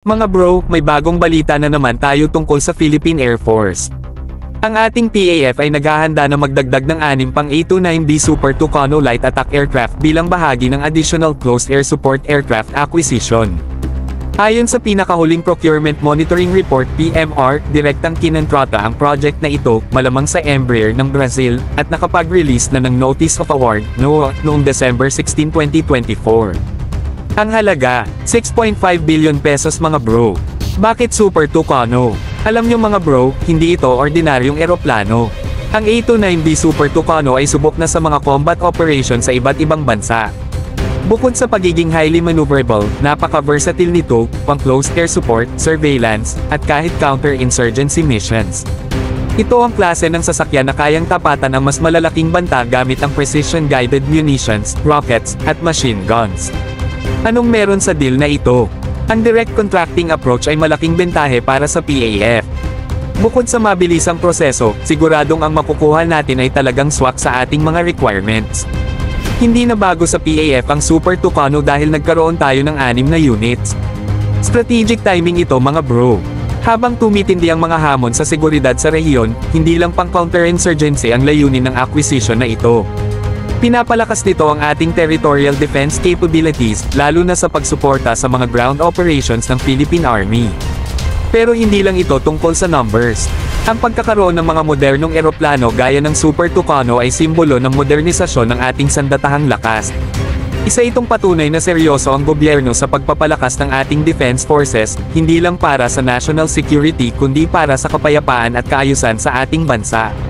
Mga bro, may bagong balita na naman tayo tungkol sa Philippine Air Force. Ang ating PAF ay naghahanda na magdagdag ng 6 pang A-29B Super Tucano Light Attack Aircraft bilang bahagi ng Additional Closed Air Support Aircraft Acquisition. Ayon sa pinakahuling Procurement Monitoring Report PMR, direktang kinontrata ang project na ito, malamang sa Embraer ng Brazil, at nakapag-release na ng Notice of Award, NOAA, noong December 16, 2024. Ang halaga, 6.5 billion pesos mga bro. Bakit Super Tucano? Alam nyo mga bro, hindi ito ordinaryong eroplano. Ang A-29B Super Tucano ay subok na sa mga combat operations sa iba't ibang bansa. Bukod sa pagiging highly maneuverable, napaka-versatile nito, pang close air support, surveillance, at kahit counter-insurgency missions. Ito ang klase ng sasakyan na kayang tapatan ang mas malalaking banta gamit ang precision-guided munitions, rockets, at machine guns. Anong meron sa deal na ito? Ang direct contracting approach ay malaking bentahe para sa PAF. Bukod sa mabilisang proseso, siguradong ang makukuha natin ay talagang swak sa ating mga requirements. Hindi na bago sa PAF ang Super Tucano dahil nagkaroon tayo ng 6 na units. Strategic timing ito mga bro. Habang tumitindi ang mga hamon sa seguridad sa rehiyon, hindi lang pang counterinsurgency ang layunin ng acquisition na ito. Pinapalakas nito ang ating territorial defense capabilities, lalo na sa pagsuporta sa mga ground operations ng Philippine Army. Pero hindi lang ito tungkol sa numbers. Ang pagkakaroon ng mga modernong eroplano gaya ng Super Tucano ay simbolo ng modernisasyon ng ating sandatahang lakas. Isa itong patunay na seryoso ang gobyerno sa pagpapalakas ng ating defense forces, hindi lang para sa national security kundi para sa kapayapaan at kaayusan sa ating bansa.